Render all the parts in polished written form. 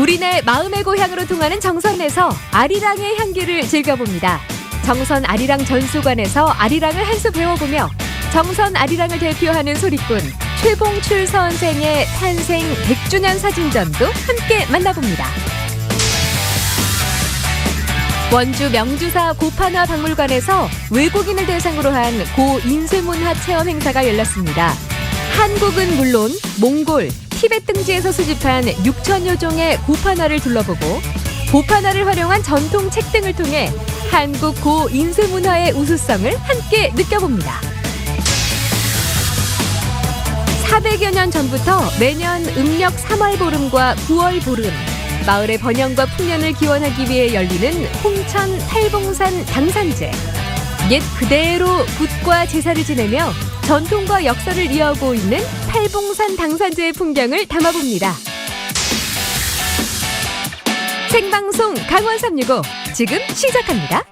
우리네 마음의 고향으로 통하는 정선에서 아리랑의 향기를 즐겨봅니다. 정선 아리랑 전수관에서 아리랑을 한 수 배워보며 정선 아리랑을 대표하는 소리꾼 최봉출 선생의 탄생 100주년 사진전도 함께 만나봅니다. 원주 명주사 고판화 박물관에서 외국인을 대상으로 한 고인쇄문화 체험 행사가 열렸습니다. 한국은 물론 몽골, 티베트 등지에서 수집한 6천여 종의 고판화를 둘러보고 고판화를 활용한 전통 책 등을 통해 한국 고인쇄문화의 우수성을 함께 느껴봅니다. 400여 년 전부터 매년 음력 3월 보름과 9월 보름, 마을의 번영과 풍년을 기원하기 위해 열리는 홍천 팔봉산 당산제. 옛 그대로 굿과 제사를 지내며 전통과 역사를 이어오고 있는 팔봉산 당산제의 풍경을 담아봅니다. 생방송 강원 365 지금 시작합니다.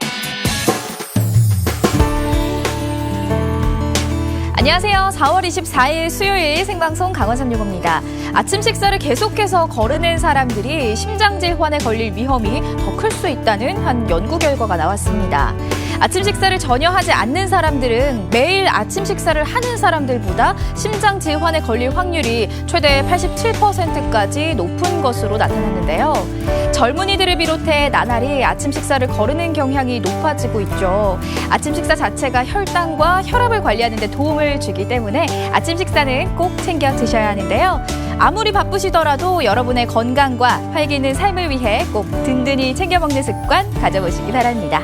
안녕하세요. 4월 24일 수요일 생방송 강원 365입니다. 아침 식사를 계속해서 거르는 사람들이 심장질환에 걸릴 위험이 더 클 수 있다는 한 연구 결과가 나왔습니다. 아침 식사를 전혀 하지 않는 사람들은 매일 아침 식사를 하는 사람들보다 심장질환에 걸릴 확률이 최대 87%까지 높은 것으로 나타났는데요. 젊은이들을 비롯해 나날이 아침 식사를 거르는 경향이 높아지고 있죠. 아침 식사 자체가 혈당과 혈압을 관리하는 데 도움을 주기 때문에 아침 식사는 꼭 챙겨 드셔야 하는데요. 아무리 바쁘시더라도 여러분의 건강과 활기 있는 삶을 위해 꼭 든든히 챙겨 먹는 습관 가져보시기 바랍니다.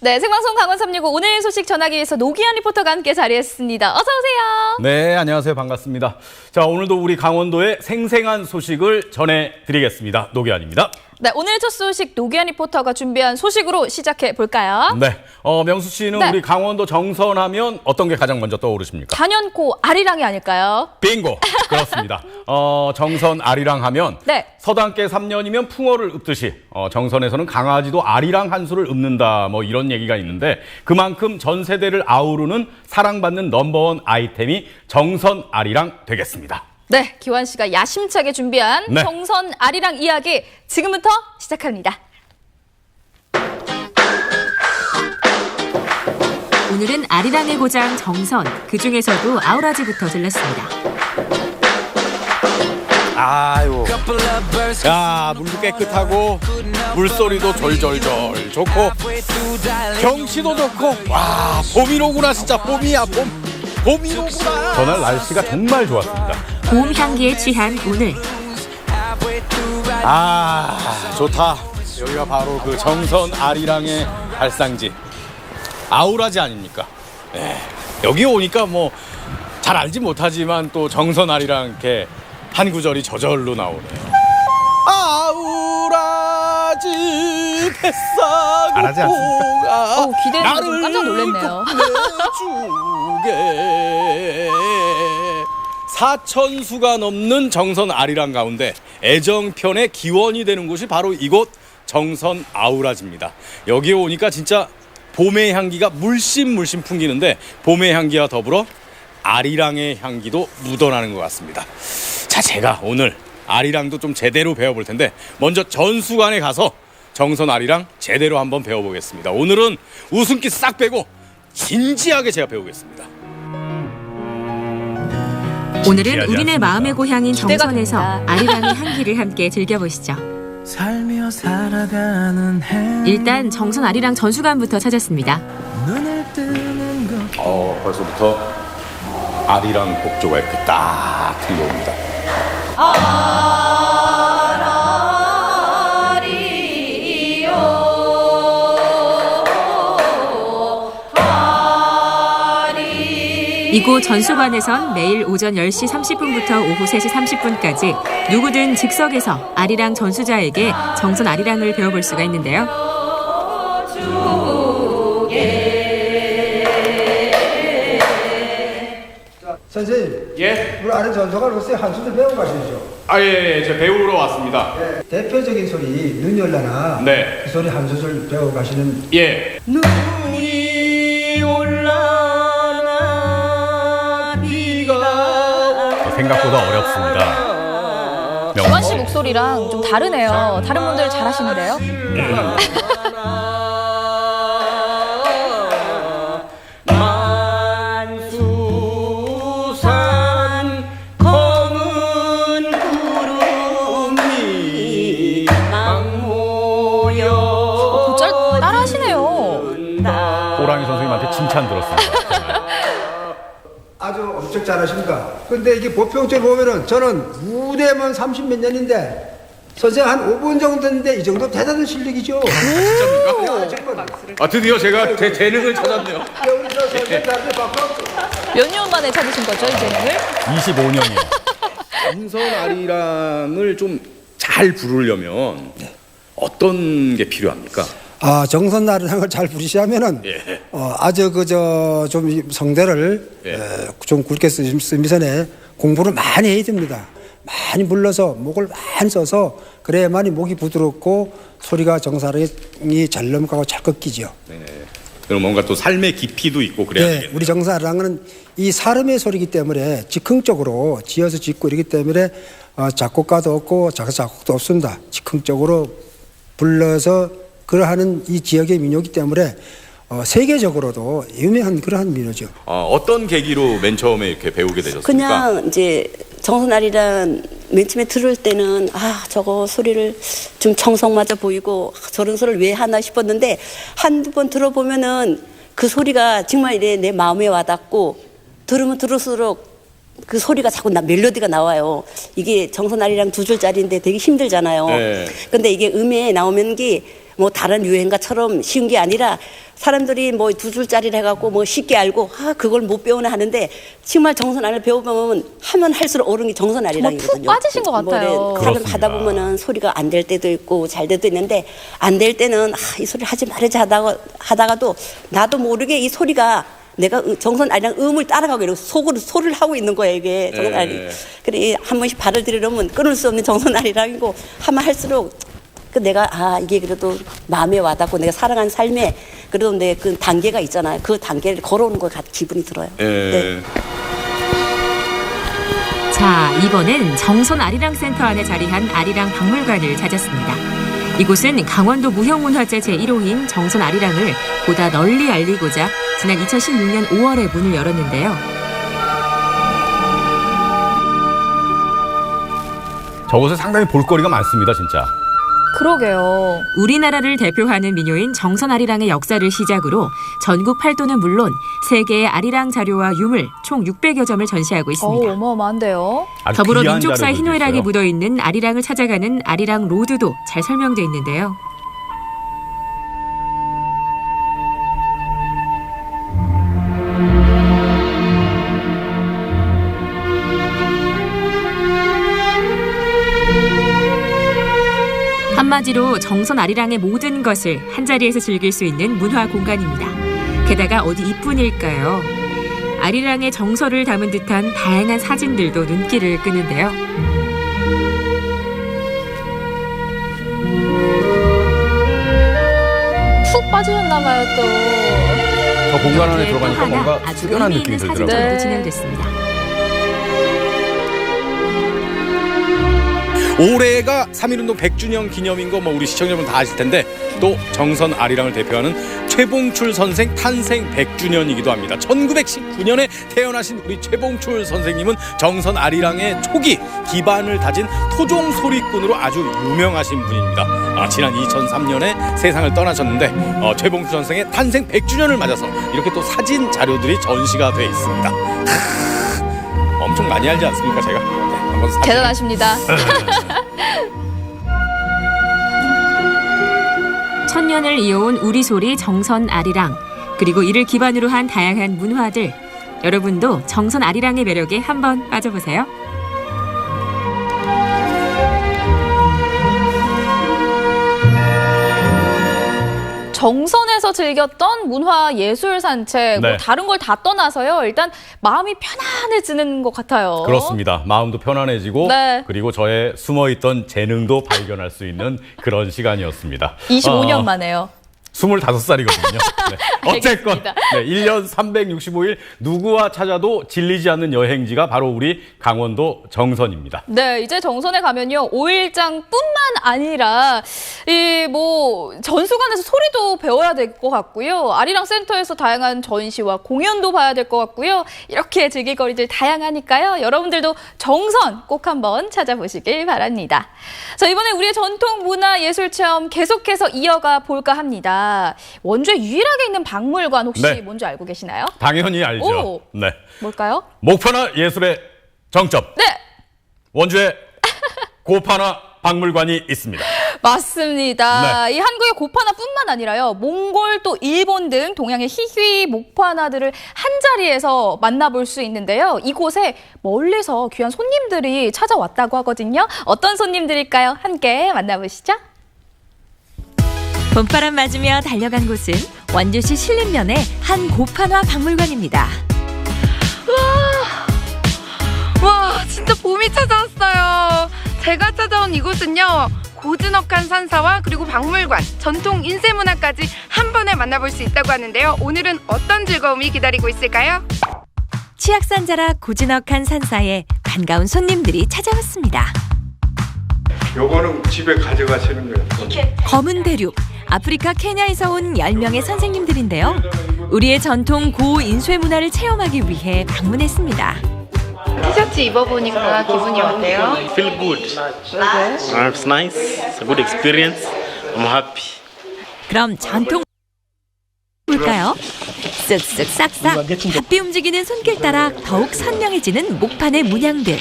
네, 생방송 강원 365 오늘 소식 전하기 위해서 노기현 리포터가 함께 자리했습니다. 어서 오세요. 네, 안녕하세요. 반갑습니다. 자, 오늘도 우리 강원도의 생생한 소식을 전해드리겠습니다. 노기현입니다. 네, 오늘 첫 소식 노기현 리포터가 준비한 소식으로 시작해 볼까요? 네, 명수 씨는 네. 우리 강원도 정선하면 어떤 게 가장 먼저 떠오르십니까? 단연코 아리랑이 아닐까요? 빙고! 그렇습니다. 정선 아리랑 하면 네. 서당께 3년이면 풍어를 읊듯이 정선에서는 강아지도 아리랑 한 수를 읊는다 뭐 이런 얘기가 있는데 그만큼 전 세대를 아우르는 사랑받는 넘버원 아이템이 정선 아리랑 되겠습니다. 네, 기환 씨가 야심차게 준비한 네. 정선 아리랑 이야기 지금부터 시작합니다. 오늘은 아리랑의 고장 정선, 그중에서도 아우라지부터 들렸습니다. 아유, 야, 물도 깨끗하고 물소리도 졸졸졸 좋고 경치도 좋고 와, 봄이로구나. 진짜 봄이야. 봄이로구나. 전날 날씨가 정말 좋았습니다. 봄 향기에 취한 오늘. 아, 좋다. 여기가 바로 그 정선 아리랑의 발상지 아우라지 아닙니까? 네, 여기 오니까 뭐 잘 알지 못하지만 또 정선 아리랑 이렇게 한 구절이 저절로 나오네요. 아우라지 뱃사고 잘하지 않습니까? 기대해서 좀 깜짝 놀랐네요. 주게 4,000수가 넘는 정선 아리랑 가운데 애정편의 기원이 되는 곳이 바로 이곳 정선 아우라지입니다. 여기에 오니까 진짜 봄의 향기가 물씬 풍기는데 봄의 향기와 더불어 아리랑의 향기도 묻어나는 것 같습니다. 자, 제가 오늘 아리랑도 좀 제대로 배워볼 텐데 먼저 전수관에 가서 정선 아리랑 제대로 한번 배워보겠습니다. 오늘은 웃음기 싹 빼고 진지하게 제가 배우겠습니다. 오늘은 우리네 마음의 고향인 기대가 정선에서 됩니다. 아리랑의 향기를 함께 즐겨보시죠. 일단 정선 아리랑 전수관부터 찾았습니다. 벌써부터 아리랑 곡조가 이렇게 딱 들려옵니다. 이곳 전수관에선 매일 오전 10시 30분부터 오후 3시 30분까지 누구든 즉석에서 아리랑 전수자에게 정선 아리랑을 배워볼 수가 있는데요. 선생님, 예? 우리 아는 전소가 로스의 한 수를 배우고 가시죠? 예, 저 배우러 왔습니다. 네. 대표적인 소리 눈이 올라나 네. 그 소리 한 소절 배우고 가시는 예. 눈이 올라나 비가 생각보다 어렵습니다. 기환 씨 목소리랑 좀 다르네요. 다른 분들 잘하시는데요. 만수산 검은 구름이 막 모여 곧잘 따라하시네요. 호랑이 선생님한테 칭찬 들었습니다. 아주 엄청 잘하십니다. 근데 이게 보평적으로 보면은 저는 무대만 30몇 년인데 선생님 한 5분 정도인데 이 정도 대단한 실력이죠. 진짜입니까? 정말. 드디어 제가 제 재능을 찾았네요. 우리 저 선생님한테 박수. 몇 년 만에 찾으신 거죠, 이 재능을? 25년이요. 정선 아리랑을 좀 잘 부르려면 어떤 게 필요합니까? 아, 정선 나리랑을 잘 부르시려면은 예. 아주 그저 좀 성대를 예. 좀 굵게 쓰기 전에 공부를 많이 해야 됩니다. 많이 불러서 목을 많이 써서 그래야만이 목이 부드럽고 소리가 정사랑이 잘 넘어가고 잘 꺾이죠. 네. 그럼 뭔가 또 삶의 깊이도 있고 그래야 네, 되겠네요. 우리 정사랑은 이 사름의 소리이기 때문에 즉흥적으로 지어서 짓고 이러기 때문에 작곡가도 없고 작곡도 없습니다. 즉흥적으로 불러서 그러하는 이 지역의 민요이기 때문에 세계적으로도 유명한 그러한 민요죠. 어떤 계기로 맨 처음에 이렇게 배우게 되셨습니까? 그냥 이제 정선아리랑 맨 처음에 들을 때는 저거 소리를 좀 청성맞아 보이고 저런 소리를 왜 하나 싶었는데 한두 번 들어보면은 그 소리가 정말 이래 내 마음에 와닿고 들으면 들을수록 그 소리가 자꾸 멜로디가 나와요. 이게 정선아리랑 2줄짜리인데 되게 힘들잖아요. 네. 근데 이게 음에 나오면 게 뭐 다른 유행가처럼 쉬운 게 아니라 사람들이 뭐 2줄짜리를 해갖고 뭐 쉽게 알고 그걸 못 배우나 하는데 정말 정선아리를 배워보면 하면 할수록 어려운 게 정선아리랑이거든요. 정말 푹 빠지신 것 같아요. 하다 하다 보면은 소리가 안 될 때도 있고 잘 될 때도 있는데 안 될 때는 이 소리 하지 말아야지 하다가도 나도 모르게 이 소리가 내가 정선아리랑 음을 따라가고 이러고 속으로 소리를 하고 있는 거예요 이게 정선아리. 네. 그래 한 번씩 발을 들이려면 끊을 수 없는 정선아리랑이고 하면 할수록 내가 이게 그래도 마음에 와닿고 내가 살아간 삶에 그래도 내 그 단계가 있잖아요. 그 단계를 걸어오는 것 같은 기분이 들어요. 네. 자, 이번엔 정선 아리랑 센터 안에 자리한 아리랑 박물관을 찾았습니다. 이곳은 강원도 무형문화재 제1호인 정선 아리랑을 보다 널리 알리고자 지난 2016년 5월에 문을 열었는데요. 저곳에 상당히 볼거리가 많습니다, 진짜. 그러게요. 우리나라를 대표하는 민요인 정선 아리랑의 역사를 시작으로 전국 팔도는 물론 세계의 아리랑 자료와 유물 총 600여 점을 전시하고 있습니다. 어마어마한데요. 더불어 귀한 민족사의 자료들도 희노애락이 있어요. 묻어있는 아리랑을 찾아가는 아리랑 로드도 잘 설명돼 있는데요. 한마디로 정선 아리랑의 모든 것을 한자리에서 즐길 수 있는 문화 공간입니다. 게다가 어디 이뿐일까요? 아리랑의 정서를 담은 듯한 다양한 사진들도 눈길을 끄는데요. 푹 빠지셨나봐요 또. 저 공간 안에 여기에 또 들어가니까 하나 뭔가 아주 숙연한 의미 느낌이 있는 들더라고요. 사진전도 네. 진행됐습니다. 올해가 3.1운동 100주년 기념인 거 우리 시청자분 다 아실 텐데 또 정선 아리랑을 대표하는 최봉출 선생 탄생 100주년이기도 합니다. 1919년에 태어나신 우리 최봉출 선생님은 정선 아리랑의 초기 기반을 다진 토종 소리꾼으로 아주 유명하신 분입니다. 지난 2003년에 세상을 떠나셨는데 최봉출 선생의 탄생 100주년을 맞아서 이렇게 또 사진 자료들이 전시가 돼 있습니다. 엄청 많이 알지 않습니까 제가? 네, 한번 사진. 대단하십니다. 천년을 이어온 우리 소리 정선 아리랑, 그리고 이를 기반으로 한 다양한 문화들, 여러분도 정선 아리랑의 매력에 한번 빠져보세요. 정선에서 즐겼던 문화 예술 산책, 뭐 네. 다른 걸 다 떠나서요. 일단 마음이 편안해지는 것 같아요. 그렇습니다. 마음도 편안해지고 네. 그리고 저의 숨어있던 재능도 발견할 수 있는 그런 시간이었습니다. 25년 만에요. 25살이거든요. 네. 어쨌건 알겠습니다. 네, 1년 365일 누구와 찾아도 질리지 않는 여행지가 바로 우리 강원도 정선입니다. 네, 이제 정선에 가면요. 5일장뿐만 아니라 전수관에서 소리도 배워야 될 것 같고요. 아리랑 센터에서 다양한 전시와 공연도 봐야 될 것 같고요. 이렇게 즐길 거리들 다양하니까요. 여러분들도 정선 꼭 한번 찾아보시길 바랍니다. 자, 이번에 우리의 전통 문화 예술 체험 계속해서 이어가 볼까 합니다. 원주에 유일하게 있는 박물관 혹시 네. 뭔지 알고 계시나요? 당연히 알죠. 오. 네. 뭘까요? 목파나 예술의 정점. 네! 원주에 고파나 박물관이 있습니다. 맞습니다. 네. 이 한국의 고파나뿐만 아니라요. 몽골 또 일본 등 동양의 희귀 목파나들을 한 자리에서 만나볼 수 있는데요. 이곳에 멀리서 귀한 손님들이 찾아왔다고 하거든요. 어떤 손님들일까요? 함께 만나보시죠. 봄바람 맞으며 달려간 곳은 원주시 신림면의 한 고판화 박물관입니다. 와, 진짜 봄이 찾아왔어요. 제가 찾아온 이곳은요, 고즈넉한 산사와 그리고 박물관, 전통 인쇄문화까지 한 번에 만나볼 수 있다고 하는데요. 오늘은 어떤 즐거움이 기다리고 있을까요? 치악산자락 고즈넉한 산사에 반가운 손님들이 찾아왔습니다. 요거는 집에 가져가시는 거예요. 검은 대륙, 아프리카 케냐에서 온 10명의 선생님들인데요. 우리의 전통 고인쇄 문화를 체험하기 위해 방문했습니다. 티셔츠 입어보니까 기분이 어때요? Feel good. It's nice. It's a good experience. I'm happy. 그럼 전통 볼까요? 쓱쓱 싹싹 바삐 움직이는 손길 따라 더욱 선명해지는 목판의 문양들.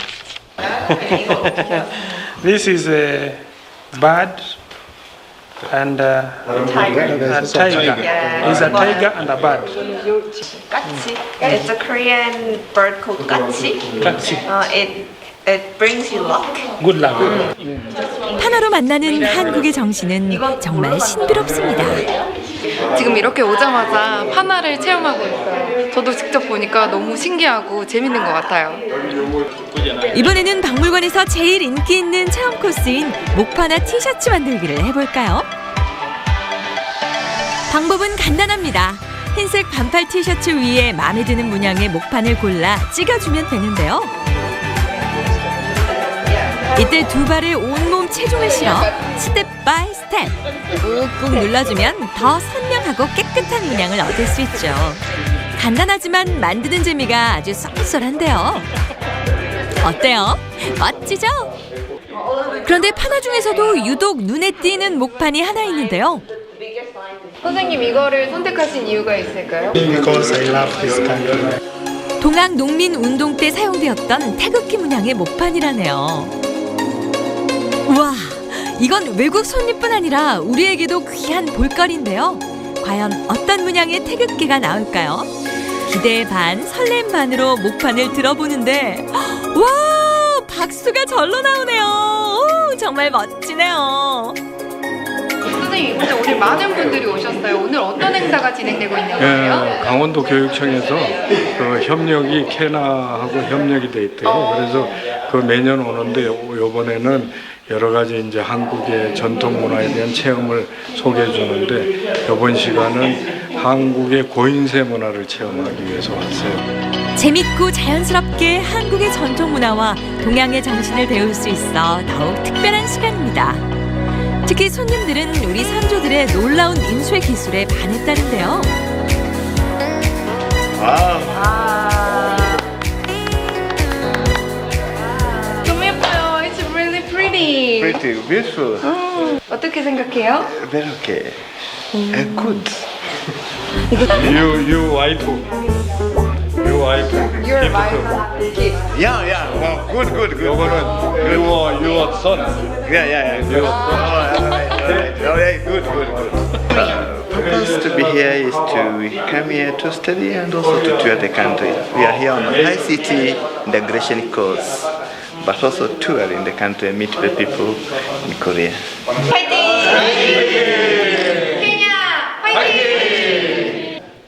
This is a bird and a tiger. It's a tiger and a bird. Katsi. It's a Korean bird called katsi. It brings you luck. Good luck. 판화로 만나는 한국의 정신은 정말 신비롭습니다. 지금 이렇게 오자마자 파나를 체험하고 있어요. 저도 직접 보니까 너무 신기하고 재밌는 것 같아요. 이번에는 박물관에서 제일 인기 있는 체험 코스인 목판화 티셔츠 만들기를 해볼까요? 방법은 간단합니다. 흰색 반팔 티셔츠 위에 마음에 드는 문양의 목판을 골라 찍어주면 되는데요. 이때 두 발에 온몸 체중을 실어 스텝 바이 스텝 꾹꾹 눌러주면 더 선명하고 깨끗한 문양을 얻을 수 있죠. 간단하지만 만드는 재미가 아주 쏠쏠한데요. 어때요? 멋지죠? 그런데 판화 중에서도 유독 눈에 띄는 목판이 하나 있는데요. 선생님, 이거를 선택하신 이유가 있을까요? Because I love this country. 동학 농민 운동 때 사용되었던 태극기 문양의 목판이라네요. 우와, 이건 외국 손님뿐 아니라 우리에게도 귀한 볼거리인데요. 과연 어떤 문양의 태극기가 나올까요? 기대 반, 설렘 반으로 목판을 들어보는데 와, 박수가 절로 나오네요. 오, 정말 멋지네요. 선생님, 근데 오늘 많은 분들이 오셨어요. 오늘 어떤 행사가 진행되고 있는 거예요? 강원도 교육청에서 그 협력이 캐나하고 협력이 돼 있대요. 그래서 그 매년 오는데 이번에는 여러 가지 이제 한국의 전통 문화에 대한 체험을 소개해 주는데 이번 시간은 한국의 고인쇄 문화를 체험하기 위해서 왔어요. 재밌고 자연스럽게 한국의 전통 문화와 동양의 정신을 배울 수 있어 더욱 특별한 시간입니다. 특히 손님들은 우리 선조들의 놀라운 인쇄 기술에 반했다는데요. 너무 예뻐요. It's really pretty. Pretty beautiful. 어떻게 생각해요? Very okay. Good. You wife. Your wife gift. Yeah. Wow, good. 요거는 your son. Yeah. Good. Purpose to be here is to come here to study and also to tour the country. We are here on ICT integration course, but also tour in the country and meet the people in Korea. 케냐 화이팅!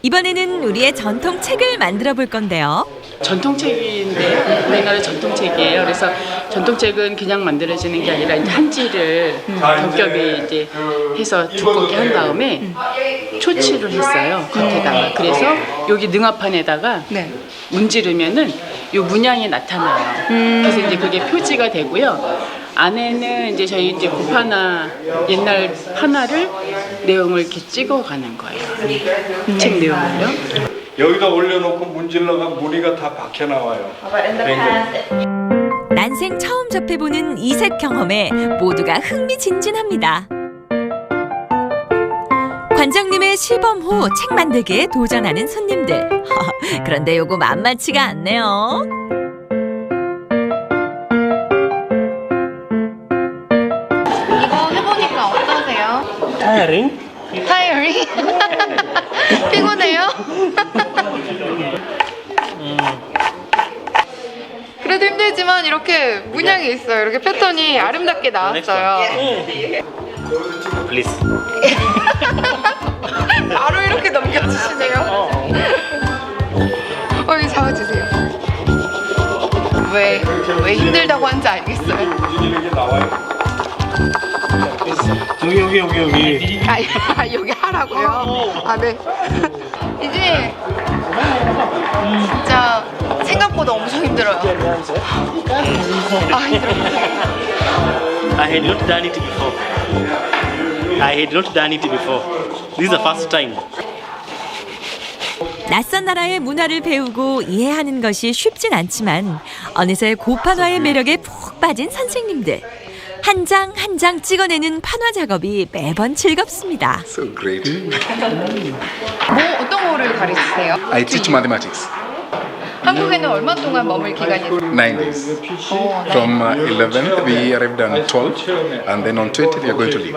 이번에는 우리의 전통책을 만들어 볼 건데요. 전통책인데요. 우리나라 전통책이에요. 그래서 전통책은 그냥 만들어지는 게 아니라 이제 한지를 겹겹이 이제 해서 두껍게 한 다음에 초치를 했어요. 겉에다가. 그래서 여기 능화판에다가 문지르면은 요 문양이 나타나요. 그래서 이제 그게 표지가 되고요. 안에는 이제 저희 이제 고파나 옛날 파나를 내용을 이렇게 찍어가는 거예요. 책 내용을요. 여기다 올려놓고 문질러가 무늬가 다 박혀 나와요. 난생 처음 접해보는 이색 경험에 모두가 흥미진진합니다. 관장님의 시범 후 책 만들기에 도전하는 손님들. 그런데 요거 만만치가 않네요. 이거 해보니까 어떠세요? Tiring. 타이어링? 피곤해요? 그래도 힘들지만 이렇게 문양이 있어요. 이렇게 패턴이 아름답게 나왔어요. Please. 바로 이렇게 넘겨주시네요. 여기 잡아주세요. 왜 힘들다고 하는지 알겠어요. 이렇게 나와요. 여기. 여기 하라고요? 아, 네. 이제 진짜 생각보다 엄청 힘들어요. 아, 힘들어요. I had not done it before. This is the first time. 낯선 나라의 문화를 배우고 이해하는 것이 쉽진 않지만 어느새 고판화의 매력에 푹 빠진 선생님들. 한 장 한 장 찍어내는 판화 작업이 매번 즐겁습니다. So great. 어떤 거를 가르치세요? I teach mathematics. 한국에는 얼마 동안 머물 기간이에요? 9 days. From 11th we arrived on 12th and then on 20th we are going to leave.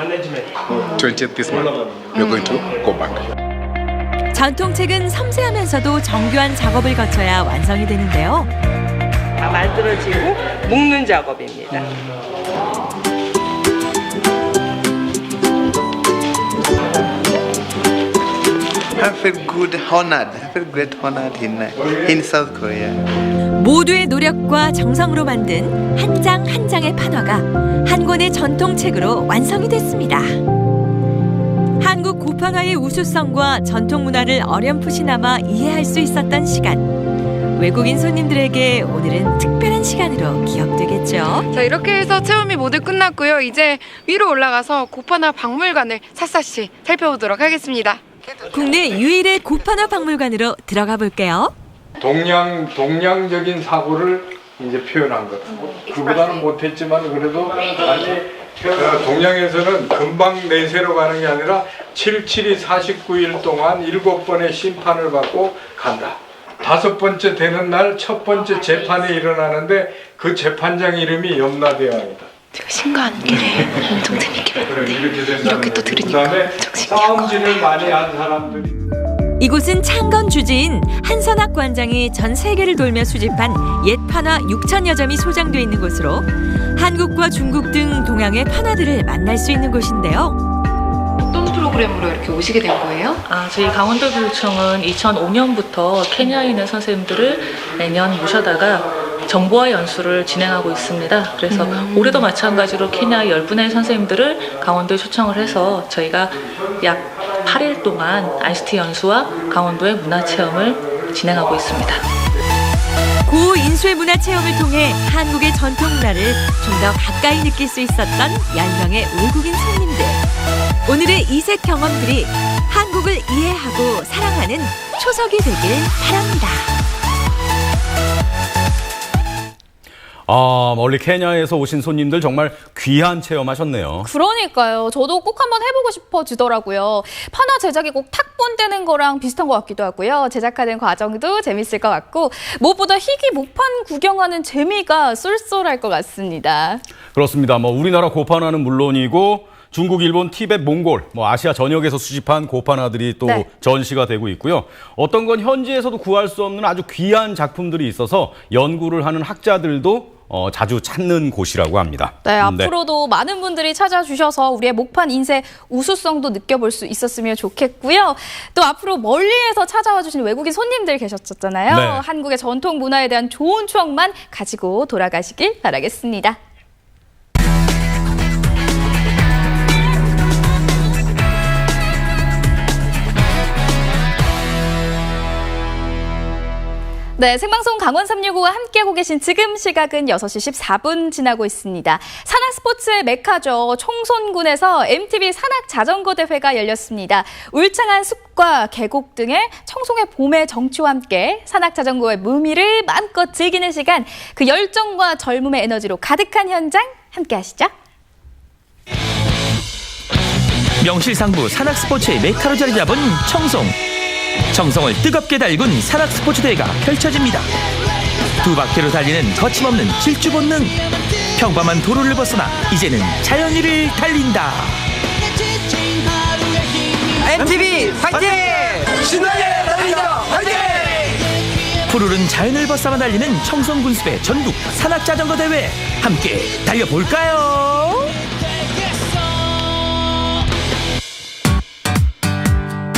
20th this month we are going to go back. 전통책은 섬세하면서도 정교한 작업을 거쳐야 완성이 되는데요. 다 만들어지고 묶는 작업입니다. I feel good, honored. I feel great honored in South Korea. 모두의 노력과 정성으로 만든 한 장 한 장의 판화가 한 권의 전통책으로 완성이 됐습니다. 한국 고판화의 우수성과 전통 문화를 어렴풋이나마 이해할 수 있었던 시간. 외국인 손님들에게 오늘은 특별한 시간으로 기억되겠죠. 자, 이렇게 해서 체험이 모두 끝났고요. 이제 위로 올라가서 고판화 박물관을 샅샅이 살펴보도록 하겠습니다. 국내 유일의 고판화 박물관으로 들어가 볼게요. 동양적인 사고를 이제 표현한 것. 그보다는 못했지만 그래도 동양에서는 금방 내세로 가는 게 아니라 77이 49일 동안 7번의 심판을 받고 간다. 5번째 되는 날 첫 번째 재판이 일어나는데 그 재판장 이름이 염라대왕이다. 제가 신고한 길에 엄청 재밌게 봤는데 이렇게 또 들으니까 엄청 신기한 거 싸움질을 많이 한 사람들이. 이곳은 창건 주지인 한선학 관장이 전 세계를 돌며 수집한 옛 판화 6천여 점이 소장되어 있는 곳으로 한국과 중국 등 동양의 판화들을 만날 수 있는 곳인데요. 어떤 프로그램으로 이렇게 오시게 된 거예요? 저희 강원도교육청은 2005년부터 케냐에 있는 선생님들을 매년 모셔다가 정보화 연수를 진행하고 있습니다. 그래서 올해도 마찬가지로 케냐 10분의 선생님들을 강원도에 초청을 해서 저희가 약 8일 동안 ICT 연수와 강원도의 문화체험을 진행하고 있습니다. 고인수의 문화체험을 통해 한국의 전통 문화를 좀 더 가까이 느낄 수 있었던 10명의 외국인 손님들. 오늘의 이색 경험들이 한국을 이해하고 사랑하는 초석이 되길 바랍니다. 멀리 케냐에서 오신 손님들 정말 귀한 체험하셨네요. 그러니까요. 저도 꼭 한번 해보고 싶어지더라고요. 판화 제작이 꼭 탁본되는 거랑 비슷한 것 같기도 하고요. 제작하는 과정도 재밌을 것 같고 무엇보다 희귀 목판 구경하는 재미가 쏠쏠할 것 같습니다. 그렇습니다. 우리나라 고판화는 물론이고 중국, 일본, 티벳, 몽골, 아시아 전역에서 수집한 고판화들이 또 전시가 되고 있고요. 어떤 건 현지에서도 구할 수 없는 아주 귀한 작품들이 있어서 연구를 하는 학자들도 자주 찾는 곳이라고 합니다. 네, 앞으로도 많은 분들이 찾아주셔서 우리의 목판 인쇄 우수성도 느껴볼 수 있었으면 좋겠고요. 또 앞으로 멀리에서 찾아와 주신 외국인 손님들 계셨잖아요. 네. 한국의 전통 문화에 대한 좋은 추억만 가지고 돌아가시길 바라겠습니다. 네, 생방송 강원 365와 함께하고 계신 지금 시각은 6시 14분 지나고 있습니다. 산악 스포츠의 메카죠. 청송군에서 MTB 산악 자전거 대회가 열렸습니다. 울창한 숲과 계곡 등의 청송의 봄의 정취와 함께 산악 자전거의 묘미를 마음껏 즐기는 시간, 그 열정과 젊음의 에너지로 가득한 현장 함께 하시죠. 명실상부 산악 스포츠의 메카로 자리 잡은 청송. 청송을 뜨겁게 달군 산악 스포츠 대회가 펼쳐집니다. 두 바퀴로 달리는 거침없는 질주 본능. 평범한 도로를 벗어나 이제는 자연위를 달린다. MTB 파이팅! 신나게 달리자 파이팅! 푸르른 자연을 벗삼아 달리는 청송군숲의 전국 산악 자전거 대회, 함께 달려볼까요?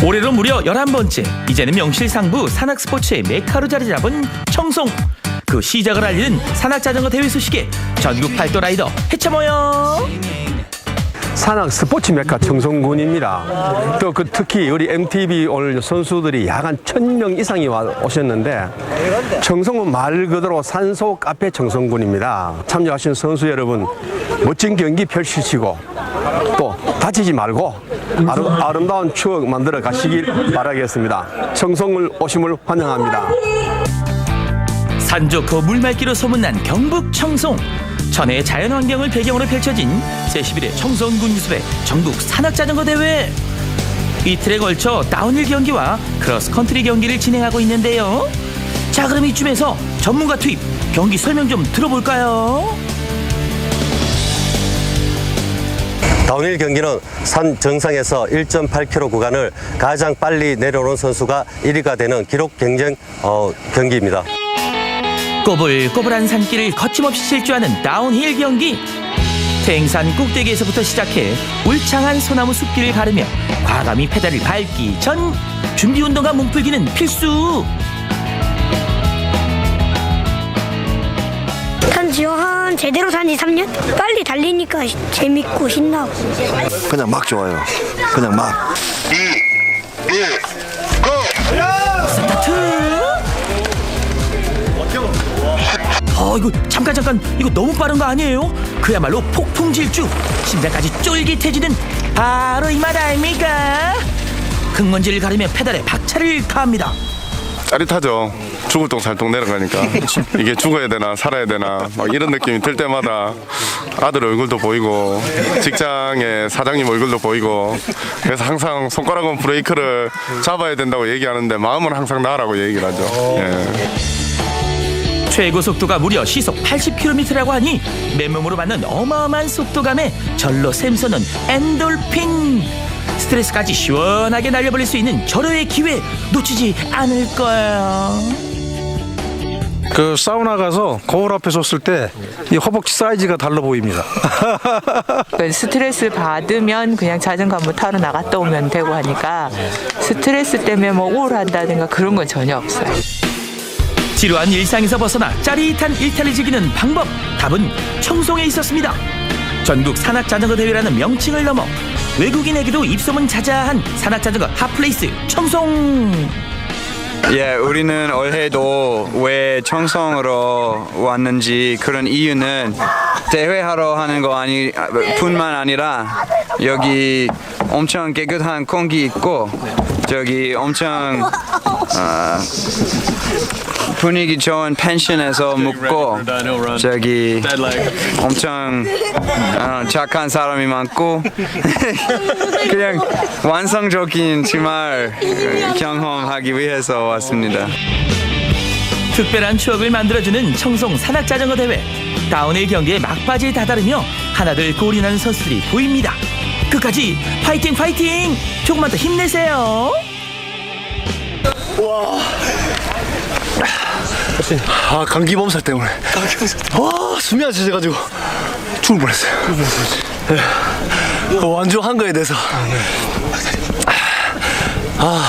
올해로 무려 11번째, 이제는 명실상부 산악 스포츠의 메카로 자리 잡은 청송. 그 시작을 알리는 산악 자전거 대회 소식에 전국 팔도 라이더 해쳐 모여. 산악 스포츠 메카 청송군입니다. 또 특히 우리 MTB 오늘 선수들이 약 한 1000명 이상이 오셨는데, 청송은 말 그대로 산소 카페 청송군입니다. 참여하신 선수 여러분, 멋진 경기 펼치시고 또 다치지 말고 아름다운 추억 만들어 가시길 바라겠습니다. 청송을 오심을 환영합니다. 산 좋고 물 맑기로 소문난 경북 청송. 천혜의 자연환경을 배경으로 펼쳐진 제11회 청송군숲의 전국 산악자전거 대회. 이틀에 걸쳐 다운힐 경기와 크로스컨트리 경기를 진행하고 있는데요. 자, 그럼 이쯤에서 전문가 투입, 경기 설명 좀 들어볼까요? 다운힐 경기는 산 정상에서 1.8km 구간을 가장 빨리 내려오는 선수가 1위가 되는 기록 경쟁 경기입니다. 꼬불꼬불한 산길을 거침없이 질주하는 다운힐 경기. 태행산 꼭대기에서부터 시작해 울창한 소나무 숲길을 가르며 과감히 페달을 밟기 전 준비 운동과 몸풀기는 필수. 산 지금 한 제대로 산 2, 3년? 빨리 달리니까 재밌고 신나고. 그냥 막 좋아요. 그냥 막. 2, 1, 고! 스타트! 이거 잠깐 이거 너무 빠른 거 아니에요? 그야말로 폭풍 질주, 심장까지 쫄깃해지는 바로 이 맛 아닙니까? 흙먼지를 가르며 페달에 박차를 가합니다. 짜릿하죠. 죽을 똥 살똥 내려가니까 이게 죽어야 되나 살아야 되나 막 이런 느낌이 들 때마다 아들 얼굴도 보이고 직장의 사장님 얼굴도 보이고, 그래서 항상 손가락은 브레이크를 잡아야 된다고 얘기하는데 마음은 항상 나라고 얘기를 하죠. 예. 최고 속도가 무려 시속 80km라고 하니 맨몸으로 받는 어마어마한 속도감에 절로 샘솟는 엔돌핀. 스트레스까지 시원하게 날려버릴 수 있는 절호의 기회 놓치지 않을 거예요. 그 사우나 가서 거울 앞에 섰을 때 이 허벅지 사이즈가 달라 보입니다. 스트레스 받으면 그냥 자전거 한번 타러 나갔다 오면 되고 하니까 스트레스 때문에 뭐 우울한다든가 그런 건 전혀 없어요. 지루한 일상에서 벗어나 짜릿한 일탈을 즐기는 방법, 답은 청송에 있었습니다. 전국 산악자전거 대회라는 명칭을 넘어 외국인에게도 입소문 자자한 산악자전거 핫플레이스 청송. 예, 우리는 올해도 왜 청송으로 왔는지 그런 이유는 대회하러 하는 거 뿐만 아니라 여기 엄청 깨끗한 공기 있고 저기 엄청 분위기 좋은 펜션에서 묵고 저기 엄청 착한 사람이 많고 그냥 완성적인 주말 경험하기 위해서 왔습니다. 특별한 추억을 만들어주는 청송 산악자전거 대회. 다운힐 경기에 막바지에 다다르며 하나둘 골인하는 선수들이 보입니다. 끝까지 파이팅 파이팅! 조금만 더 힘내세요. 와, 아, 감기 몸살 때문에. 와, 숨이 안 쉬어가지고 죽을 뻔했어요. 네. 완주한 거에 대해서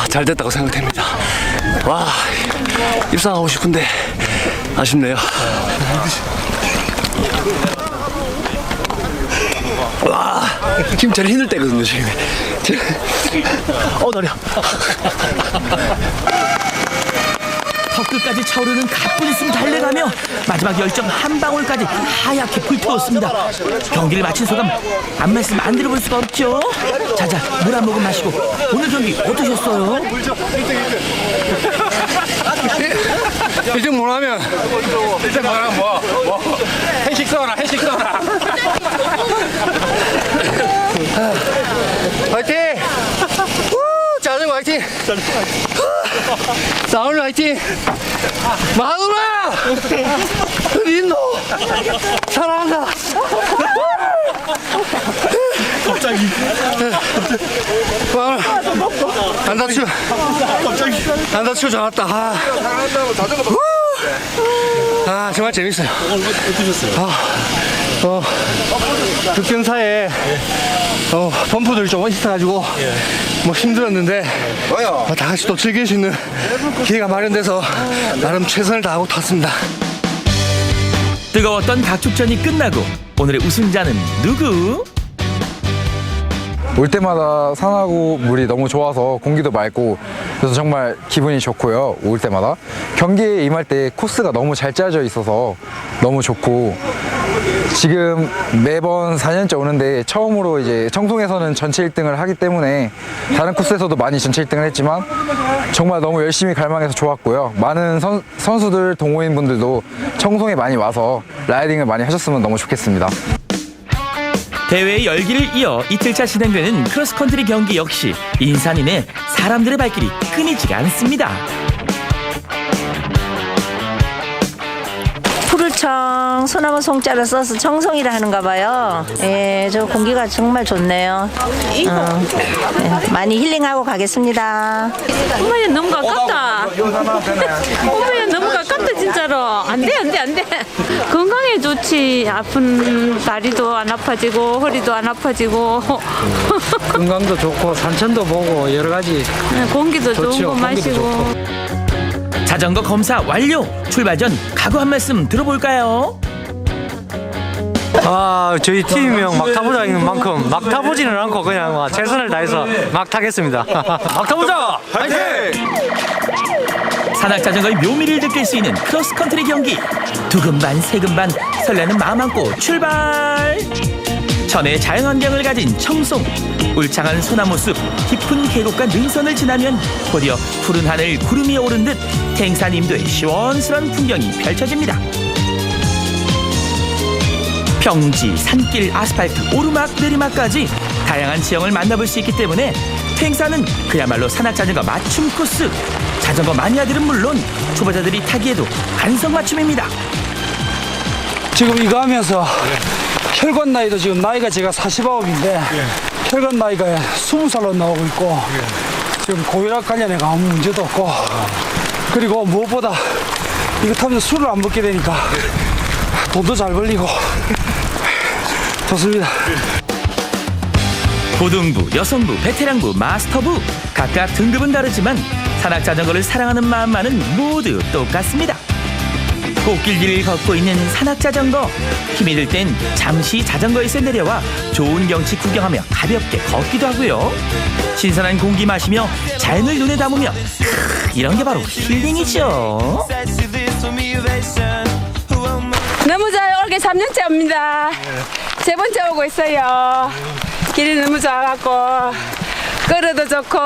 잘 됐다고 생각됩니다. 와, 입상하고 싶은데 아쉽네요. 와, 지금 제일 힘들 때거든요, 지금. 다리야. 턱 끝까지 차오르는 가뿐히 숨 달래가며 마지막 열정 한 방울까지 하얗게 불태웠습니다. 경기를 마친 소감 안 말씀 안 들어볼 수가 없죠. 자자, 물 한 모금 마시고 오늘 경기 어떠셨어요? 1등 못하면 1등 못하면 뭐 회식 써라. 화이팅! 자전거 화이팅! 싸울 화이팅! 마누라! 어디 있노? 사랑한다! 갑자기 안 다치고 잡았다. 정말 재밌어요. 어떠셨어요? 득경사에 펌프들이 좀 있어가지고 힘들었는데 다 같이 또 즐길 수 있는 기회가 마련돼서 나름 최선을 다하고 탔습니다. 뜨거웠던 각축전이 끝나고 오늘의 우승자는 누구? 올 때마다 산하고 물이 너무 좋아서 공기도 맑고 그래서 정말 기분이 좋고요. 올 때마다 경기에 임할 때 코스가 너무 잘 짜져 있어서 너무 좋고 지금 매번 4년째 오는데 처음으로 이제 청송에서는 전체 1등을 하기 때문에 다른 코스에서도 많이 전체 1등을 했지만 정말 너무 열심히 갈망해서 좋았고요. 많은 선수들 동호인분들도 청송에 많이 와서 라이딩을 많이 하셨으면 너무 좋겠습니다. 대회의 열기를 이어 이틀차 진행되는 크로스컨트리 경기 역시 인산인의 사람들의 발길이 끊이지가 않습니다. 푸르청 소나무 송자를 써서 청송이라 하는가 봐요. 예, 저 공기가 정말 좋네요. 많이 힐링하고 가겠습니다. 어머니 너무 가깝다. 어머니 너무 가깝다 진짜로. 안 돼. 건강에 좋지. 아픈 다리도 안 아파지고 허리도 안 아파지고. 건강도 좋고 산천도 보고 여러 가지. 공기도 좋은 거 마시고. 자전거 검사 완료! 출발 전 각오 한 말씀 들어볼까요? 저희 팀명 막 타보자인 만큼 막 타보지는 않고 그냥 최선을 다해서 막 타겠습니다. 막 타보자! 화이팅! 산악자전거의 묘미를 느낄 수 있는 크로스컨트리 경기. 두근 반 세근 반 설레는 마음 안고 출발! 천혜의 자연환경을 가진 청송. 울창한 소나무숲, 깊은 계곡과 능선을 지나면 곧이어 푸른 하늘 구름이 오른 듯 탱산임도의 시원스런 풍경이 펼쳐집니다. 평지, 산길, 아스팔트, 오르막, 내리막까지 다양한 지형을 만나볼 수 있기 때문에 탱산은 그야말로 산악자전거 맞춤 코스. 자전거 마니아들은 물론 초보자들이 타기에도 안성맞춤입니다. 지금 이거 하면서 혈관 나이도 지금 나이가 제가 49인데 혈관 나이가 20살로 나오고 있고 지금 고혈압 관련해가 아무 문제도 없고 그리고 무엇보다 이거 타면서 술을 안 먹게 되니까 돈도 잘 벌리고 좋습니다. 고등부, 여성부, 베테랑부, 마스터부 각각 등급은 다르지만 산악자전거를 사랑하는 마음만은 모두 똑같습니다. 꽃길을 걷고 있는 산악자전거. 힘이 들 땐 잠시 자전거에서 내려와 좋은 경치 구경하며 가볍게 걷기도 하고요. 신선한 공기 마시며 자연을 눈에 담으며 이런 게 바로 힐링이죠. 너무 좋아요. 올게 3년째 옵니다. 세 번째 오고 있어요. 길이 너무 좋아갖고 걸어도 좋고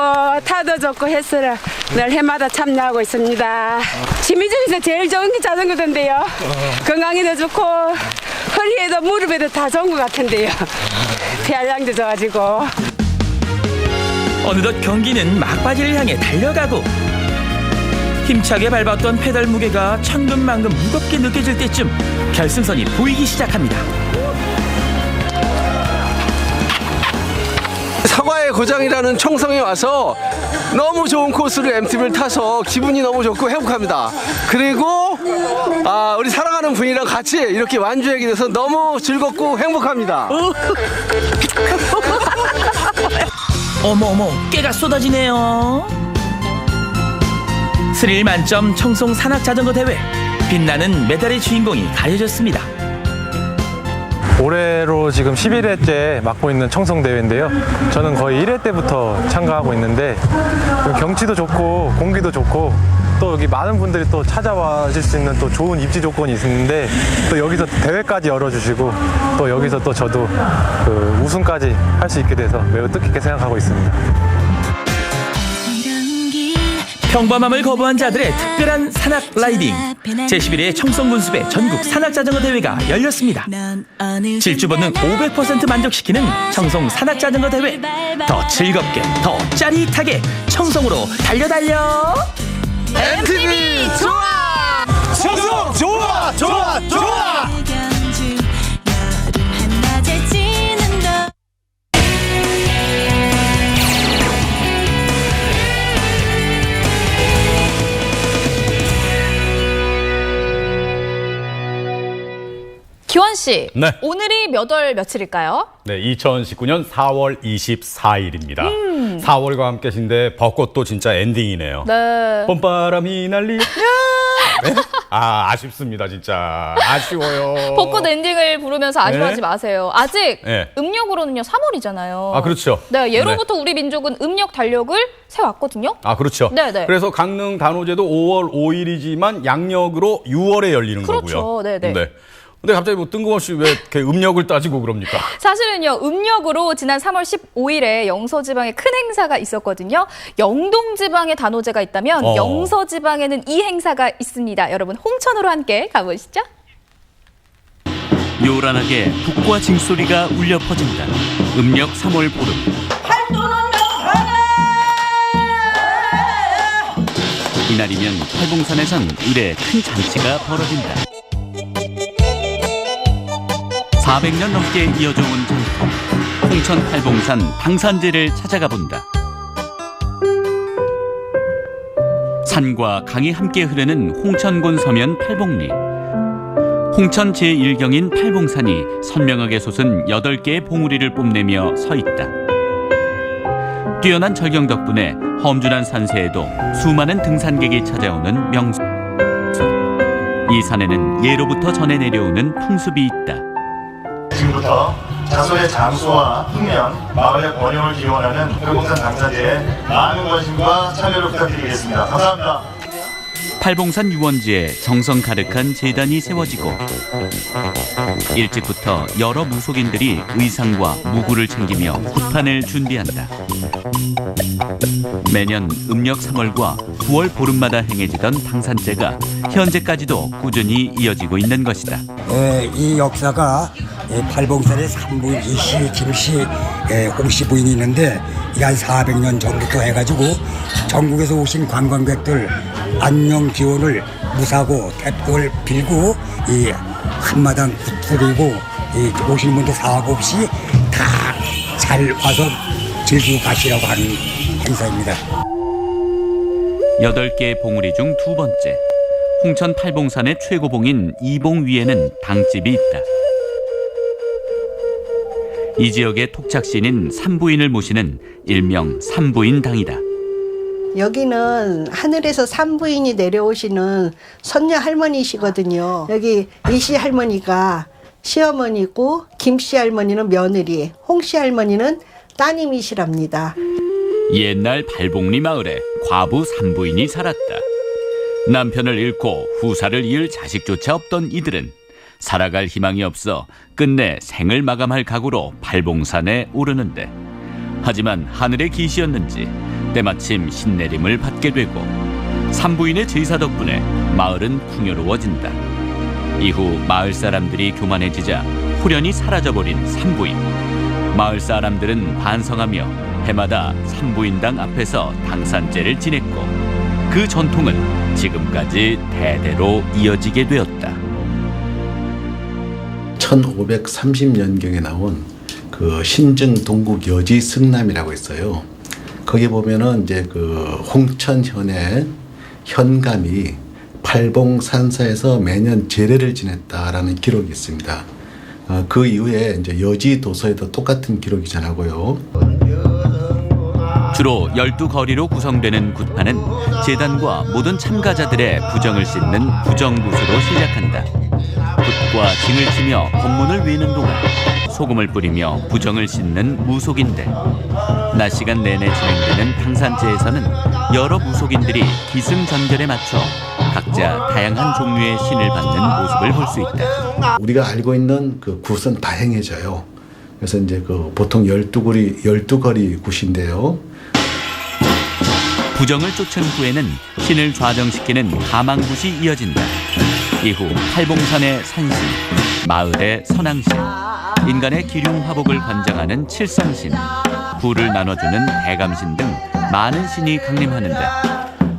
타도 좋고 해서 늘 해마다 참여하고 있습니다. 취미 중에서 제일 좋은 게 자전거던데요. 건강에도 좋고 허리에도 무릎에도 다 좋은 것 같은데요. 폐활량도 좋아지고. 어느덧 경기는 막바지를 향해 달려가고 힘차게 밟았던 페달 무게가 천근만근 무겁게 느껴질 때쯤 결승선이 보이기 시작합니다. 사과의 고장이라는 청송에 와서 너무 좋은 코스를 MTB를 타서 기분이 너무 좋고 행복합니다. 그리고 우리 사랑하는 분이랑 같이 이렇게 완주하게 돼서 너무 즐겁고 행복합니다. 어머 깨가 쏟아지네요. 스릴 만점 청송 산악자전거 대회. 빛나는 메달의 주인공이 가려졌습니다. 올해로 지금 11회째 맡고 있는 청송대회인데요. 저는 거의 1회 때부터 참가하고 있는데 경치도 좋고 공기도 좋고 또 여기 많은 분들이 또 찾아와실 수 있는 또 좋은 입지 조건이 있는데 또 여기서 대회까지 열어주시고 또 여기서 또 저도 그 우승까지 할 수 있게 돼서 매우 뜻깊게 생각하고 있습니다. 평범함을 거부한 자들의 특별한 산악 라이딩. 제11회 청송군수배 전국 산악자전거 대회가 열렸습니다. 질주본능 500% 만족시키는 청송 산악자전거 대회. 더 즐겁게, 더 짜릿하게 청송으로 달려! MTV 좋아! 청송 좋아! 좋아! 좋아! 기원 씨, 네. 오늘이 몇 월 며칠일까요? 네, 2019년 4월 24일입니다. 4월과 함께신데 벚꽃도 진짜 엔딩이네요. 네. 봄바람이 날리. 네? 아쉽습니다, 진짜. 아쉬워요. 벚꽃 엔딩을 부르면서 아쉬워하지 네. 마세요. 아직 네. 음력으로는요 3월이잖아요. 그렇죠. 네, 예로부터 우리 민족은 음력 달력을 세왔거든요. 그렇죠. 네네. 그래서 강릉 단오제도 5월 5일이지만 양력으로 6월에 열리는 그렇죠. 거고요. 네네. 네. 근데 갑자기 뭐 뜬금없이 왜 이렇게 음력을 따지고 그럽니까? 사실은요, 음력으로 지난 3월 15일에 영서지방에 큰 행사가 있었거든요. 영동지방에 단오제가 있다면 영서지방에는 이 행사가 있습니다. 여러분, 홍천으로 함께 가보시죠. 요란하게 북과 징소리가 울려 퍼진다. 음력 3월 보름. 이날이면 팔봉산에선 의례 큰 잔치가 벌어진다. 400년 넘게 이어져 온 전통, 홍천 팔봉산 방산제를 찾아가 본다. 산과 강이 함께 흐르는 홍천군 서면 팔봉리. 홍천 제1경인 팔봉산이 선명하게 솟은 8개의 봉우리를 뽐내며 서 있다. 뛰어난 절경 덕분에 험준한 산세에도 수많은 등산객이 찾아오는 명소. 이 산에는 예로부터 전해 내려오는 풍습이 있다. 지금부터 자소의 장수와 풍년, 마을의 번영을 기원하는 팔봉산 방산제에 많은 관심과 참여를 부탁드리겠습니다. 감사합니다. 팔봉산 유원지에 정성 가득한 제단이 세워지고 일찍부터 여러 무속인들이 의상과 무구를 챙기며 후판을 준비한다. 매년 음력 3월과 9월 보름마다 행해지던 방산제가 현재까지도 꾸준히 이어지고 있는 것이다. 이 역사가 팔봉산의 산부인 이씨, 김씨, 홍씨 부인이 있는데 이게 한 400년 전부터 해가지고 전국에서 오신 관광객들 안녕 기원을 무사고 태풍을 빌고 이 한마당 부리고 오시는 분들 사고 없이 다 잘 와서 즐기고 가시라고 하는 행사입니다. 8개의 봉우리 중 두 번째, 홍천 팔봉산의 최고봉인 이봉 위에는 당집이 있다. 이 지역의 토착신인 산부인을 모시는 일명 산부인당이다. 여기는 하늘에서 산부인이 내려오시는 선녀 할머니시거든요. 여기 이씨 할머니가 시어머니고 김씨 할머니는 며느리, 홍씨 할머니는 따님이시랍니다. 옛날 발봉리 마을에 과부 산부인이 살았다. 남편을 잃고 후사를 이을 자식조차 없던 이들은 살아갈 희망이 없어 끝내 생을 마감할 각오로 팔봉산에 오르는데, 하지만 하늘의 기시였는지 때마침 신내림을 받게 되고 산부인의 제사 덕분에 마을은 풍요로워진다. 이후 마을 사람들이 교만해지자 후련히 사라져버린 산부인. 마을 사람들은 반성하며 해마다 산부인당 앞에서 당산제를 지냈고 그 전통은 지금까지 대대로 이어지게 되었다. 1530년경에 나온 그 그 신증 동국 여지 승남이라고 있어요. 거기 보면은 이제 그 홍천현의 현감이 팔봉산사에서 매년 제례를 지냈다라는 기록이 있습니다. 그 이후에 이제 여지 도서에도 똑같은 기록이 전하고요. 주로 12거리로 구성되는 굿판은 재단과 모든 참가자들의 부정을 씻는 부정굿으로 시작한다. 굿과 징을 치며 법문을 외우는 동안 소금을 뿌리며 부정을 씻는 무속인들. 낮 시간 내내 진행되는 당산제에서는 여러 무속인들이 기승전결에 맞춰 각자 다양한 종류의 신을 받는 모습을 볼 수 있다. 우리가 알고 있는 그 굿은 다행해져요. 그래서 이제 그 보통 12거리 굿인데요. 부정을 쫓은 후에는 신을 좌정시키는 가망굿이 이어진다. 이후 팔봉산의 산신, 마을의 선왕신, 인간의 기륭화복을 관장하는 칠성신, 부를 나눠주는 대감신 등 많은 신이 강림하는데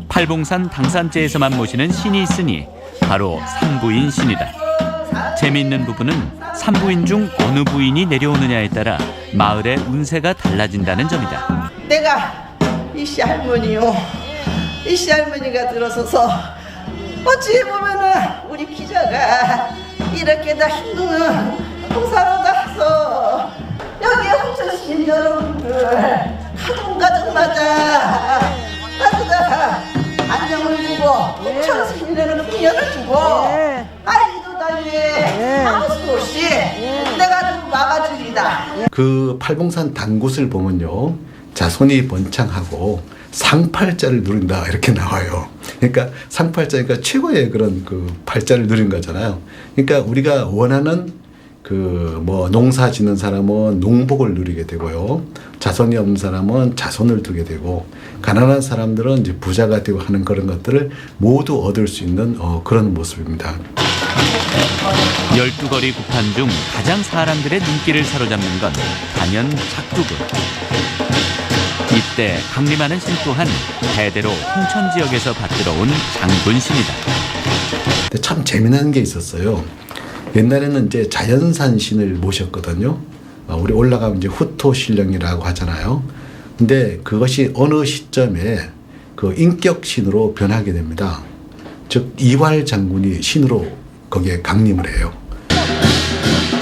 팔봉산 당산제에서만 모시는 신이 있으니 바로 산부인 신이다. 재미있는 부분은 산부인 중 어느 부인이 내려오느냐에 따라 마을의 운세가 달라진다는 점이다. 내가 이씨 할머니요. 이씨 할머니가 들어서서 어찌 보면은 우리 기자가 이렇게 다 힘든 봉사로 나서 여기 홍천시 여러분들 가정가정마다 따뜻한 안녕을 주고 천신이라는 풍년을 주고 아이도 달리 아무 수 없이 내가 좀 막아주리다. 그 팔봉산 단굿을 보면요, 자손이 번창하고 상팔자를 누린다 이렇게 나와요. 그러니까 상팔자니까 최고의 그런 그 팔자를 누린 거잖아요. 그러니까 우리가 원하는 그 뭐 농사 짓는 사람은 농복을 누리게 되고요, 자손이 없는 사람은 자손을 두게 되고, 가난한 사람들은 이제 부자가 되고 하는 그런 것들을 모두 얻을 수 있는 그런 모습입니다. 12거리 굿판 중 가장 사람들의 눈길을 사로잡는 건 단연 작두굿. 이때 강림하는 신 또한 대대로 홍천 지역에서 받들어온 장군신이다. 근데 참 재미난 게 있었어요. 옛날에는 이제 자연산 신을 모셨거든요. 우리 올라가면 이제 후토신령이라고 하잖아요. 근데 그것이 어느 시점에 그 인격신으로 변하게 됩니다. 즉 이활 장군이 신으로 거기에 강림을 해요.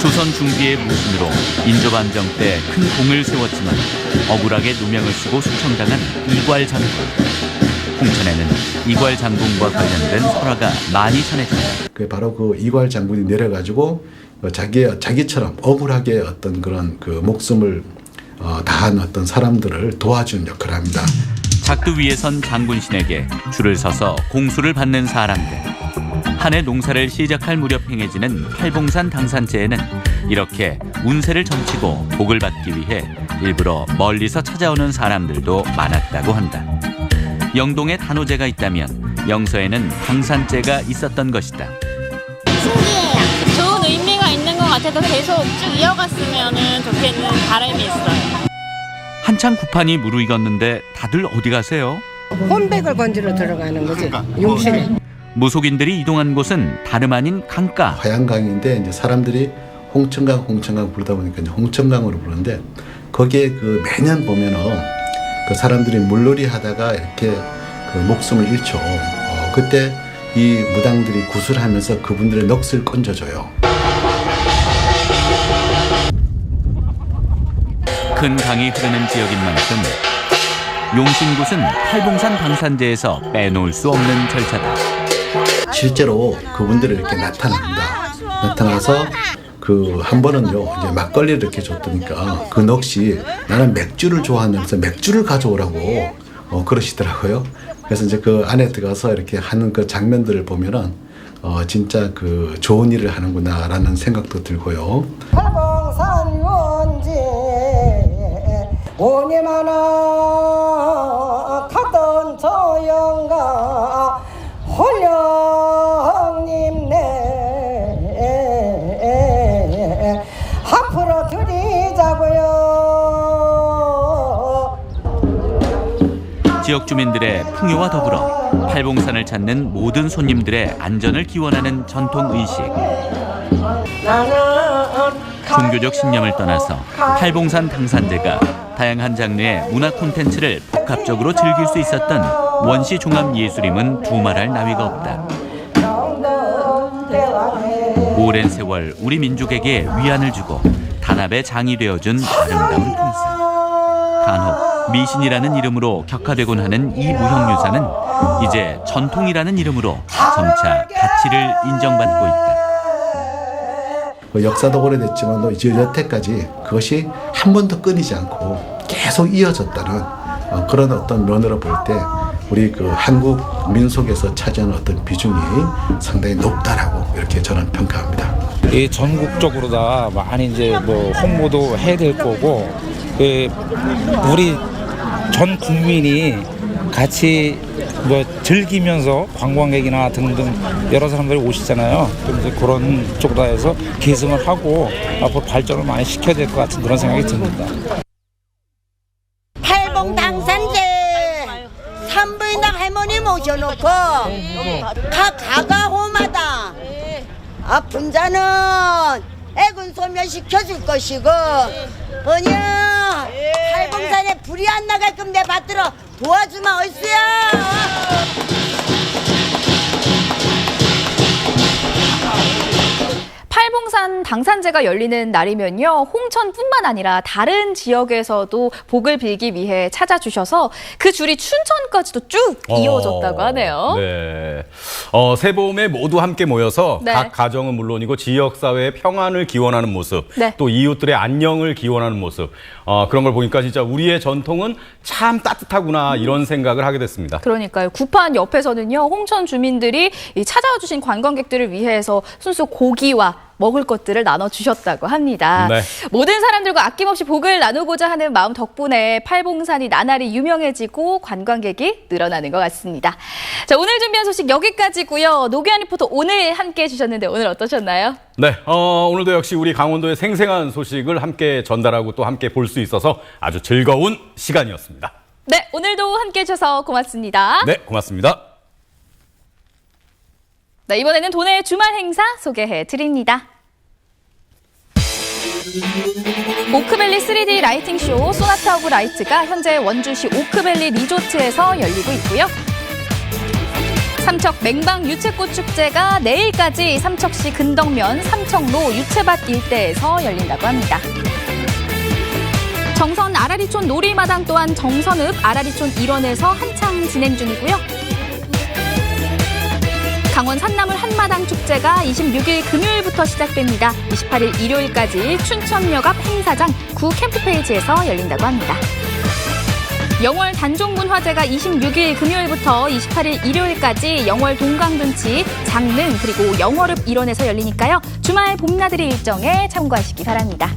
조선 중기의 무신으로 인조반정 때 큰 공을 세웠지만 억울하게 누명을 쓰고 숙청당한 이괄 장군. 홍천에는 이괄 장군과 관련된 설화가 많이 전해진다. 바로 그 이괄 장군이 내려가지고 자기처럼 억울하게 어떤 그런 그 목숨을 다한 어떤 사람들을 도와주는 역할을 합니다. 작두 위에 선 장군신에게 줄을 서서 공수를 받는 사람들. 한 해 농사를 시작할 무렵 행해지는 팔봉산 당산제에는 이렇게 운세를 점치고 복을 받기 위해 일부러 멀리서 찾아오는 사람들도 많았다고 한다. 영동에 단오제가 있다면 영서에는 당산제가 있었던 것이다. 신기해요. 좋은 의미가 있는 것 같아서 계속 쭉 이어갔으면 좋겠는 바람이 있어요. 한창 굿판이 무르익었는데 다들 어디 가세요? 혼백을 건지러 들어가는 거지. 용실에. 무속인들이 이동한 곳은 다름 아닌 강가. 화양강인데 이제 사람들이 홍천강 부르다 보니까 이제 홍천강으로 부르는데, 거기에 그 매년 보면은 그 사람들이 물놀이 하다가 이렇게 그 목숨을 잃죠. 그때 이 무당들이 굿을 하면서 그분들의 넋을 건져줘요. 큰 강이 흐르는 지역인 만큼 용신굿은 팔봉산 당산제에서 빼놓을 수 없는 절차다. 실제로 그분들이 이렇게 나타납니다. 나타나서 그 한 번은요, 이제 막걸리를 이렇게 줬더니까 그 넋이 나는 맥주를 좋아하면서 맥주를 가져오라고 그러시더라고요. 그래서 이제 그 안에 들어가서 이렇게 하는 그 장면들을 보면은 진짜 그 좋은 일을 하는구나라는 생각도 들고요. 팔봉산 원지 오니 많아 탔던 저 영가 홀령님네 앞으로 드리자고요. 지역 주민들의 풍요와 더불어 팔봉산을 찾는 모든 손님들의 안전을 기원하는 전통 의식. 나는 종교적 신념을 떠나서 팔봉산 당산제가 다양한 장르의 문화 콘텐츠를 복합적으로 즐길 수 있었던 원시 종합예술임은 두말할 나위가 없다. 오랜 세월 우리 민족에게 위안을 주고 단합의 장이 되어준 아름다운 풍습. 간혹 미신이라는 이름으로 격화되곤 하는 이 무형유산은 이제 전통이라는 이름으로 점차 가치를 인정받고 있다. 역사도 오래됐지만 이제 여태까지 그것이 한 번도 끊이지 않고 계속 이어졌다는 그런 어떤 면으로 볼 때 우리 그 한국 민속에서 차지하는 어떤 비중이 상당히 높다라고 이렇게 저는 평가합니다. 이 전국적으로 다 많이 이제 뭐 홍보도 해야 될 거고, 우리 전 국민이 같이 뭐 즐기면서 관광객이나 등등 여러 사람들이 오시잖아요. 그래서 그런 쪽으로 해서 개성을 하고 앞으로 발전을 많이 시켜야 될 것 같은 그런 생각이 듭니다. 팔봉 당산제 산부인당 할머니 모셔놓고 각 가가호마다 아픈 자는 애군 소멸시켜줄 것이고 번영 팔봉산에 불이 안 나갈끔 내 받들어 도와주마 얼쑤야. 팔봉산 당산제가 열리는 날이면요, 홍천뿐만 아니라 다른 지역에서도 복을 빌기 위해 찾아주셔서 그 줄이 춘천까지도 쭉 이어졌다고 하네요. 네. 새봄에 모두 함께 모여서 네. 각 가정은 물론이고 지역사회의 평안을 기원하는 모습, 네. 또 이웃들의 안녕을 기원하는 모습, 그런 걸 보니까 진짜 우리의 전통은 참 따뜻하구나 이런 생각을 하게 됐습니다. 그러니까요. 구판 옆에서는요, 홍천 주민들이 이 찾아와 주신 관광객들을 위해서 순수 고기와 먹을 것들을 나눠주셨다고 합니다. 네. 모든 사람들과 아낌없이 복을 나누고자 하는 마음 덕분에 팔봉산이 나날이 유명해지고 관광객이 늘어나는 것 같습니다. 자, 오늘 준비한 소식 여기까지고요. 노기한 리포터 오늘 함께해 주셨는데 오늘 어떠셨나요? 네, 오늘도 역시 우리 강원도의 생생한 소식을 함께 전달하고 또 함께 볼 수 있어서 아주 즐거운 시간이었습니다. 네, 오늘도 함께해 주셔서 고맙습니다. 네, 고맙습니다. 네, 이번에는 도내의 주말 행사 소개해 드립니다. 오크밸리 3D 라이팅 쇼 소나타 오브 라이트가 현재 원주시 오크밸리 리조트에서 열리고 있고요. 삼척 맹방 유채꽃 축제가 내일까지 삼척시 근덕면 삼척로 유채밭 일대에서 열린다고 합니다. 정선 아라리촌 놀이마당 또한 정선읍 아라리촌 일원에서 한창 진행 중이고요. 강원 산나물 한마당 축제가 26일 금요일부터 시작됩니다. 28일 일요일까지 춘천역 앞 행사장 구 캠프페이지에서 열린다고 합니다. 영월 단종문화제가 26일 금요일부터 28일 일요일까지 영월 동강둔치, 장릉 그리고 영월읍 일원에서 열리니까요. 주말 봄나들이 일정에 참고하시기 바랍니다.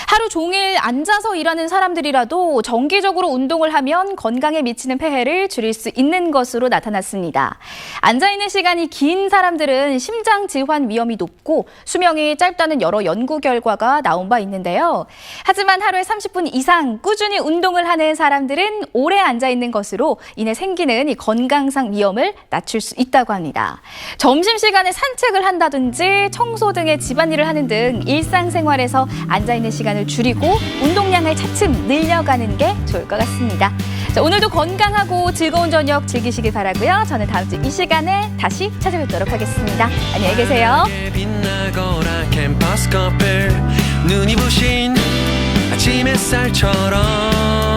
하루 종일 앉아서 일하는 사람들이라도 정기적으로 운동을 하면 건강에 미치는 폐해를 줄일 수 있는 것으로 나타났습니다. 앉아있는 시간이 긴 사람들은 심장 질환 위험이 높고 수명이 짧다는 여러 연구 결과가 나온 바 있는데요. 하지만 하루에 30분 이상 꾸준히 운동을 하는 사람들은 오래 앉아있는 것으로 인해 생기는 이 건강상 위험을 낮출 수 있다고 합니다. 점심시간에 산책을 한다든지 청소 등의 집안일을 하는 등 일상생활에서 앉아있는 시간을 줄이고 운동량을 차츰 늘려가는 게 좋을 것 같습니다. 자, 오늘도 건강하고 즐거운 저녁 즐기시길 바라고요. 저는 다음 주 이 시간에 다시 찾아뵙도록 하겠습니다. 안녕히 계세요. 빛나거나 캠퍼스 커플 눈이 부신 아침 햇살처럼